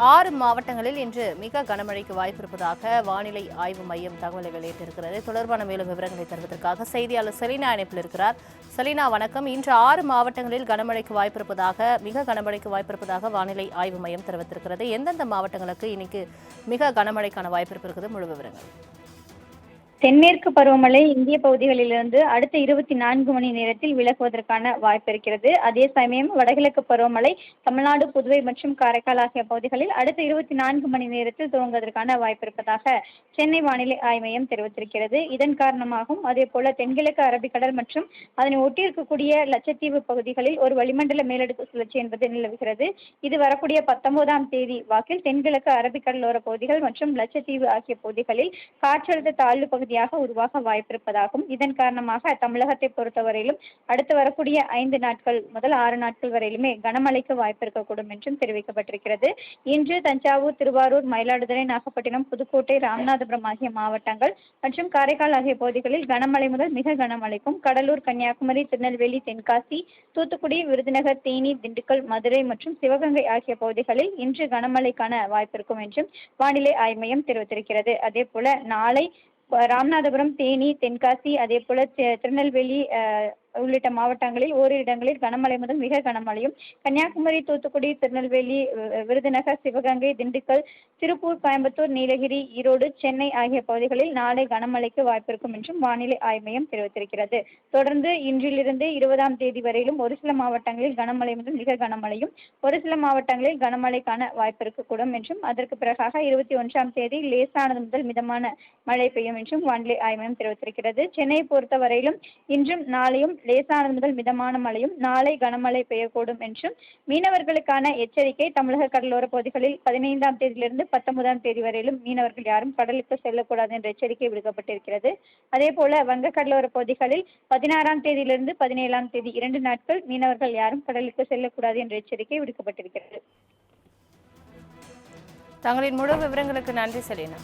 6 மாவட்டங்களில் இன்று மிக கனமழைக்கு வாய்ப்பிருப்பதாக வானிலை ஆய்வு மையம் தகவலை வெளியிட்டிருக்கிறது. தொடர்பான மேலும் விவரங்களை தருவதற்காக செய்தியாளர் செலினா இணைப்பில் இருக்கிறார். செலினா, வணக்கம். இன்று 6 மாவட்டங்களில் கனமழைக்கு வாய்ப்பிருப்பதாக மிக கனமழைக்கு வாய்ப்பிருப்பதாக வானிலை ஆய்வு மையம் தெரிவித்திருக்கிறது. எந்தெந்த மாவட்டங்களுக்கு இன்னைக்கு மிக கனமழைக்கான வாய்ப்பிருப்பு இருக்குது? முழு விவரங்கள். தென்மேற்கு பருவமழை இந்திய பகுதிகளிலிருந்து அடுத்த 24 மணி நேரத்தில் விலகுவதற்கான வாய்ப்பு இருக்கிறது. அதே சமயம் வடகிழக்கு பருவமழை தமிழ்நாடு, புதுவை மற்றும் காரைக்கால் ஆகிய பகுதிகளில் அடுத்த 24 மணி நேரத்தில் துவங்குவதற்கான வாய்ப்பு இருப்பதாக சென்னை வானிலை ஆய்வு மையம் தெரிவித்திருக்கிறது. இதன் காரணமாகவும் அதேபோல தென்கிழக்கு அரபிக்கடல் மற்றும் அதனை ஒட்டியிருக்கக்கூடிய லட்சத்தீவு பகுதிகளில் ஒரு வளிமண்டல மேலடுக்கு சுழற்சி என்பது நிலவுகிறது. இது வரக்கூடிய 19ஆம் தேதி வாக்கில் தென்கிழக்கு அரபிக்கடலோர பகுதிகள் மற்றும் லட்சத்தீவு ஆகிய பகுதிகளில் காற்றழுத்த தாழ்வு பகுதியாக உருவாக வாய்ப்பிருப்பதாகவும், இதன் காரணமாக தமிழகத்தை பொறுத்தவரையிலும் அடுத்து வரக்கூடிய 5 நாட்கள் முதல் 6 நாட்கள் வரையிலுமே கனமழைக்கு வாய்ப்பிருக்கக்கூடும் என்றும் தெரிவிக்கப்பட்டிருக்கிறது. இன்று தஞ்சாவூர், திருவாரூர், மயிலாடுதுறை, நாகப்பட்டினம், புதுக்கோட்டை, ராமநாதபுரம் ஆகிய மாவட்டங்கள் மற்றும் காரைக்கால் ஆகிய பகுதிகளில் கனமழை முதல் மிக கனமழைக்கும், கடலூர், கன்னியாகுமரி, திருநெல்வேலி, தென்காசி, தூத்துக்குடி, விருதுநகர், தேனி, திண்டுக்கல், மதுரை மற்றும் சிவகங்கை ஆகிய பகுதிகளில் இன்று கனமழைக்கான வாய்ப்பிருக்கும் என்றும் வானிலை ஆய்வு மையம் தெரிவித்திருக்கிறது. அதேபோல நாளை ராமநாதபுரம், தேனி, தென்காசி, அதேபோல திருநெல்வேலி உள்ளிட்ட மாவட்டங்களில் ஓரிரு இடங்களில் கனமழை முதல் மிக கனமழையும், கன்னியாகுமரி, தூத்துக்குடி, திருநெல்வேலி, விருதுநகர், சிவகங்கை, திண்டுக்கல், திருப்பூர், கோயம்புத்தூர், நீலகிரி, ஈரோடு, சென்னை ஆகிய பகுதிகளில் நாளை கனமழைக்கு வாய்ப்பிருக்கும் என்றும் வானிலை ஆய்வு மையம் தெரிவித்திருக்கிறது. தொடர்ந்து இன்றிலிருந்து 20ஆம் தேதி வரையிலும் ஒரு சில மாவட்டங்களில் கனமழை முதல் மிக கனமழையும், ஒரு சில மாவட்டங்களில் கனமழைக்கான வாய்ப்பு இருக்கக்கூடும் என்றும், அதற்கு பிறகாக 21ஆம் தேதி லேசானது முதல் மிதமான மழை பெய்யும் என்றும் வானிலை ஆய்வு மையம் தெரிவித்திருக்கிறது. சென்னையை பொறுத்தவரையிலும் இன்றும் நாளையும் லேசானது முதல் மிதமான மழையும், நாளை கனமழை பெய்யக்கூடும் என்றும், மீனவர்களுக்கான எச்சரிக்கை தமிழக கடலோர பகுதிகளில் 15ஆம் தேதியிலிருந்து 19ஆம் தேதி வரையிலும் மீனவர்கள் யாரும் கடலுக்கு செல்லக்கூடாது என்ற எச்சரிக்கை விடுக்கப்பட்டிருக்கிறது. அதேபோல வங்க கடலோர பகுதிகளில் 16ஆம் தேதியிலிருந்து 17ஆம் தேதி 2 நாட்கள் மீனவர்கள் யாரும் கடலுக்கு செல்லக்கூடாது என்ற எச்சரிக்கை விடுக்கப்பட்டிருக்கிறது. தங்களின் முழு விவரங்களுக்கு நன்றி செலினா.